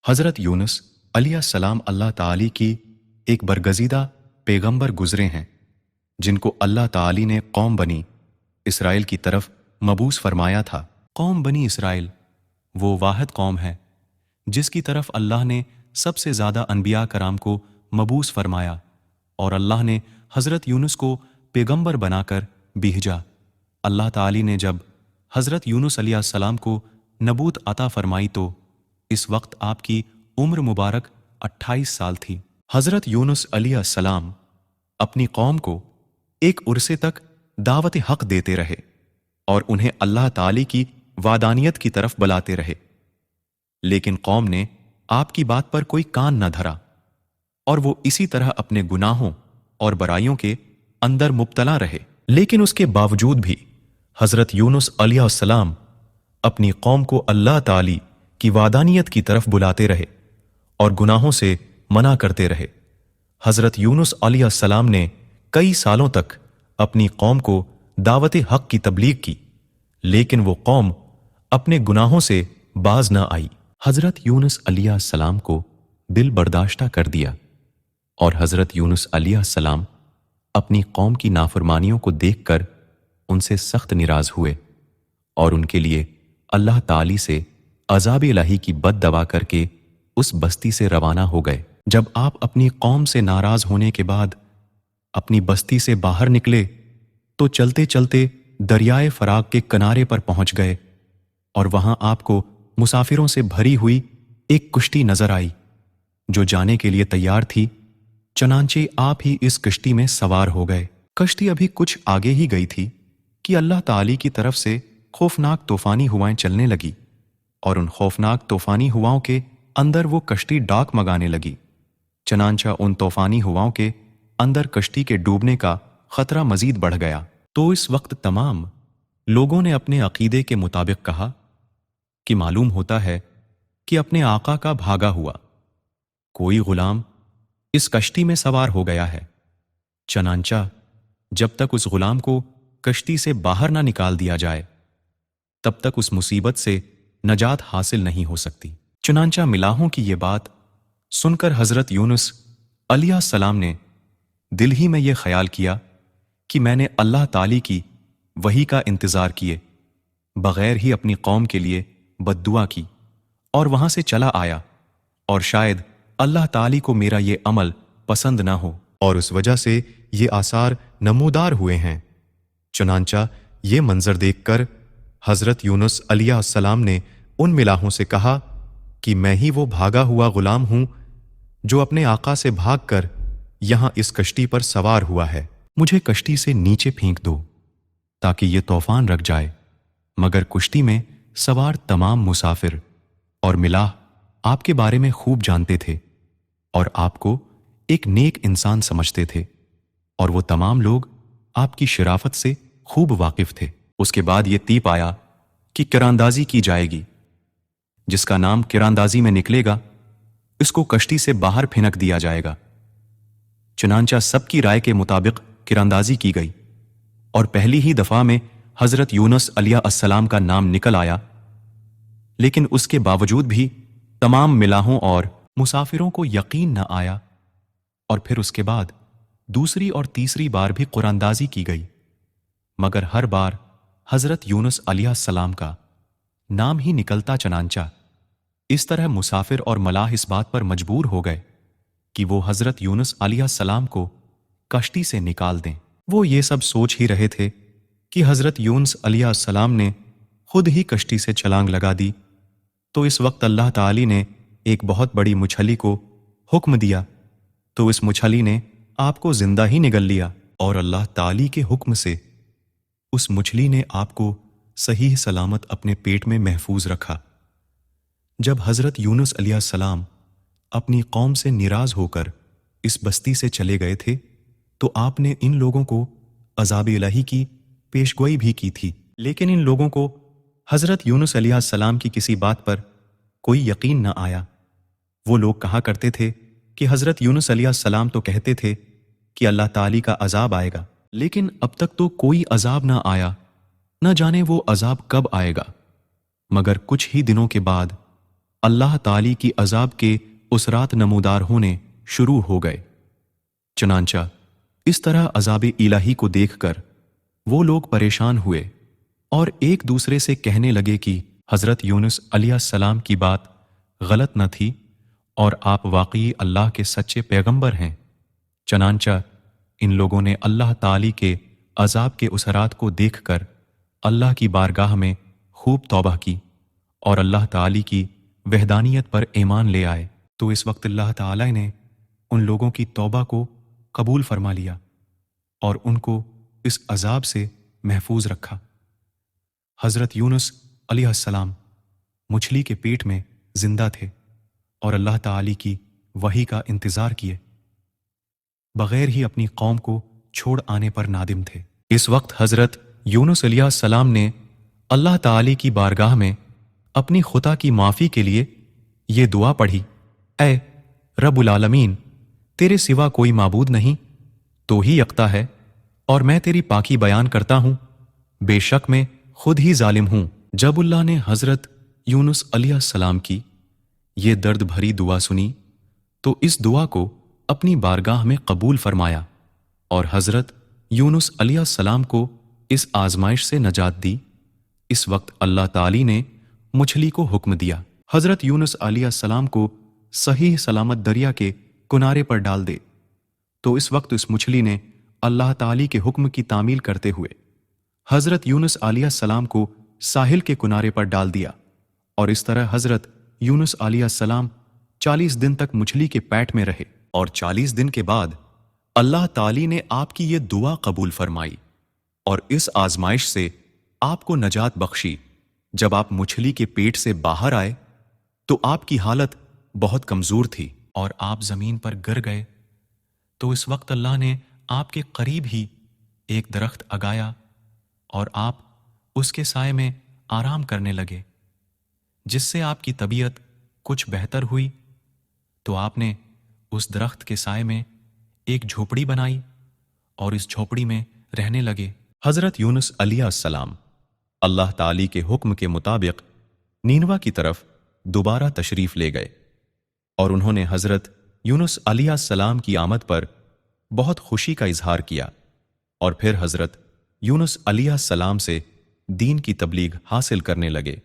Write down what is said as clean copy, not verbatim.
حضرت یونس علیہ السلام اللہ تعالی کی ایک برگزیدہ پیغمبر گزرے ہیں جن کو اللہ تعالی نے قوم بنی اسرائیل کی طرف مبعوث فرمایا تھا۔ قوم بنی اسرائیل وہ واحد قوم ہے جس کی طرف اللہ نے سب سے زیادہ انبیاء کرام کو مبعوث فرمایا، اور اللہ نے حضرت یونس کو پیغمبر بنا کر بھیجا۔ اللہ تعالی نے جب حضرت یونس علیہ السلام کو نبوت عطا فرمائی تو اس وقت آپ کی عمر مبارک 28 سال تھی۔ حضرت یونس علیہ السلام اپنی قوم کو ایک عرصے تک دعوت حق دیتے رہے اور انہیں اللہ تعالی کی وحدانیت کی طرف بلاتے رہے، لیکن قوم نے آپ کی بات پر کوئی کان نہ دھرا، اور وہ اسی طرح اپنے گناہوں اور برائیوں کے اندر مبتلا رہے۔ لیکن اس کے باوجود بھی حضرت یونس علیہ السلام اپنی قوم کو اللہ تعالی کی وحدانیت کی طرف بلاتے رہے اور گناہوں سے منع کرتے رہے۔ حضرت یونس علیہ السلام نے کئی سالوں تک اپنی قوم کو دعوت حق کی تبلیغ کی، لیکن وہ قوم اپنے گناہوں سے باز نہ آئی۔ حضرت یونس علیہ السلام کو دل برداشتہ کر دیا، اور حضرت یونس علیہ السلام اپنی قوم کی نافرمانیوں کو دیکھ کر ان سے سخت ناراض ہوئے اور ان کے لیے اللہ تعالی سے عذاب الہی کی بد دعا کر کے اس بستی سے روانہ ہو گئے۔ جب آپ اپنی قوم سے ناراض ہونے کے بعد اپنی بستی سے باہر نکلے تو چلتے چلتے دریائے فراق کے کنارے پر پہنچ گئے، اور وہاں آپ کو مسافروں سے بھری ہوئی ایک کشتی نظر آئی جو جانے کے لیے تیار تھی۔ چنانچہ آپ ہی اس کشتی میں سوار ہو گئے۔ کشتی ابھی کچھ آگے ہی گئی تھی کہ اللہ تعالی کی طرف سے خوفناک طوفانی ہوائیں چلنے لگی، اور ان خوفناک طوفانی ہواؤں کے اندر وہ کشتی ڈاک مگانے لگی۔ چنانچہ ان طوفانی ہواؤں کے اندر کشتی کے ڈوبنے کا خطرہ مزید بڑھ گیا۔ تو اس وقت تمام لوگوں نے اپنے عقیدے کے مطابق کہا کہ معلوم ہوتا ہے کہ اپنے آقا کا بھاگا ہوا کوئی غلام اس کشتی میں سوار ہو گیا ہے۔ چنانچہ جب تک اس غلام کو کشتی سے باہر نہ نکال دیا جائے تب تک اس مصیبت سے نجات حاصل نہیں ہو سکتی۔ چنانچہ ملاحوں کی یہ بات سن کر حضرت یونس علیہ السلام نے دل ہی میں یہ خیال کیا کہ میں نے اللہ تعالی کی وحی کا انتظار کیے بغیر ہی اپنی قوم کے لیے بد دعا کی، اور وہاں سے چلا آیا، اور شاید اللہ تعالی کو میرا یہ عمل پسند نہ ہو، اور اس وجہ سے یہ آثار نمودار ہوئے ہیں۔ چنانچہ یہ منظر دیکھ کر حضرت یونس علیہ السلام نے ان ملاحوں سے کہا کہ میں ہی وہ بھاگا ہوا غلام ہوں جو اپنے آقا سے بھاگ کر یہاں اس کشتی پر سوار ہوا ہے۔ مجھے کشتی سے نیچے پھینک دو تاکہ یہ طوفان رک جائے۔ مگر کشتی میں سوار تمام مسافر اور ملاح آپ کے بارے میں خوب جانتے تھے اور آپ کو ایک نیک انسان سمجھتے تھے، اور وہ تمام لوگ آپ کی شرافت سے خوب واقف تھے۔ اس کے بعد یہ طیب آیا کہ کراندازی کی جائے گی، جس کا نام کراندازی میں نکلے گا اس کو کشتی سے باہر پھینک دیا جائے گا۔ چنانچہ سب کی رائے کے مطابق کراندازی کی گئی، اور پہلی ہی دفعہ میں حضرت یونس علیہ السلام کا نام نکل آیا، لیکن اس کے باوجود بھی تمام ملاحوں اور مسافروں کو یقین نہ آیا، اور پھر اس کے بعد دوسری اور تیسری بار بھی قراندازی کی گئی، مگر ہر بار حضرت یونس علیہ السلام کا نام ہی نکلتا۔ چنانچہ اس طرح مسافر اور ملاح اس بات پر مجبور ہو گئے کہ وہ حضرت یونس علیہ السلام کو کشتی سے نکال دیں۔ وہ یہ سب سوچ ہی رہے تھے کہ حضرت یونس علیہ السلام نے خود ہی کشتی سے چھلانگ لگا دی، تو اس وقت اللہ تعالی نے ایک بہت بڑی مچھلی کو حکم دیا، تو اس مچھلی نے آپ کو زندہ ہی نگل لیا، اور اللہ تعالی کے حکم سے اس مچھلی نے آپ کو صحیح سلامت اپنے پیٹ میں محفوظ رکھا۔ جب حضرت یونس علیہ السلام اپنی قوم سے ناراض ہو کر اس بستی سے چلے گئے تھے تو آپ نے ان لوگوں کو عذاب الہی کی پیشگوئی بھی کی تھی، لیکن ان لوگوں کو حضرت یونس علیہ السلام کی کسی بات پر کوئی یقین نہ آیا۔ وہ لوگ کہا کرتے تھے کہ حضرت یونس علیہ السلام تو کہتے تھے کہ اللہ تعالی کا عذاب آئے گا، لیکن اب تک تو کوئی عذاب نہ آیا، نہ جانے وہ عذاب کب آئے گا۔ مگر کچھ ہی دنوں کے بعد اللہ تعالی کی عذاب کے اسرات نمودار ہونے شروع ہو گئے۔ چنانچہ اس طرح عذاب الہی کو دیکھ کر وہ لوگ پریشان ہوئے اور ایک دوسرے سے کہنے لگے کہ حضرت یونس علیہ السلام کی بات غلط نہ تھی اور آپ واقعی اللہ کے سچے پیغمبر ہیں۔ چنانچہ ان لوگوں نے اللہ تعالی کے عذاب کے اثرات کو دیکھ کر اللہ کی بارگاہ میں خوب توبہ کی اور اللہ تعالی کی وحدانیت پر ایمان لے آئے، تو اس وقت اللہ تعالی نے ان لوگوں کی توبہ کو قبول فرما لیا اور ان کو اس عذاب سے محفوظ رکھا۔ حضرت یونس علیہ السلام مچھلی کے پیٹ میں زندہ تھے اور اللہ تعالی کی وحی کا انتظار کیے بغیر ہی اپنی قوم کو چھوڑ آنے پر نادم تھے۔ اس وقت حضرت یونس علیہ السلام نے اللہ تعالی کی بارگاہ میں اپنی خطا کی معافی کے لیے یہ دعا پڑھی، اے رب العالمین، تیرے سوا کوئی معبود نہیں، تو ہی یکتا ہے، اور میں تیری پاکی بیان کرتا ہوں، بے شک میں خود ہی ظالم ہوں۔ جب اللہ نے حضرت یونس علیہ السلام کی یہ درد بھری دعا سنی تو اس دعا کو اپنی بارگاہ میں قبول فرمایا اور حضرت یونس علیہ السلام کو اس آزمائش سے نجات دی۔ اس وقت اللہ تعالی نے مچھلی کو حکم دیا، حضرت یونس علیہ السلام کو صحیح سلامت دریا کے کنارے پر ڈال دے، تو اس وقت اس مچھلی نے اللہ تعالی کے حکم کی تعمیل کرتے ہوئے حضرت یونس علیہ السلام کو ساحل کے کنارے پر ڈال دیا، اور اس طرح حضرت یونس علیہ السلام 40 دن تک مچھلی کے پیٹ میں رہے، اور 40 دن کے بعد اللہ تعالی نے آپ کی یہ دعا قبول فرمائی اور اس آزمائش سے آپ کو نجات بخشی۔ جب آپ مچھلی کے پیٹ سے باہر آئے تو آپ کی حالت بہت کمزور تھی اور آپ زمین پر گر گئے، تو اس وقت اللہ نے آپ کے قریب ہی ایک درخت اگایا اور آپ اس کے سائے میں آرام کرنے لگے، جس سے آپ کی طبیعت کچھ بہتر ہوئی، تو آپ نے اس درخت کے سائے میں ایک جھوپڑی بنائی اور اس جھوپڑی میں رہنے لگے۔ حضرت یونس علیہ السلام اللہ تعالی کے حکم کے مطابق نینوا کی طرف دوبارہ تشریف لے گئے، اور انہوں نے حضرت یونس علیہ السلام کی آمد پر بہت خوشی کا اظہار کیا، اور پھر حضرت یونس علیہ السلام سے دین کی تبلیغ حاصل کرنے لگے۔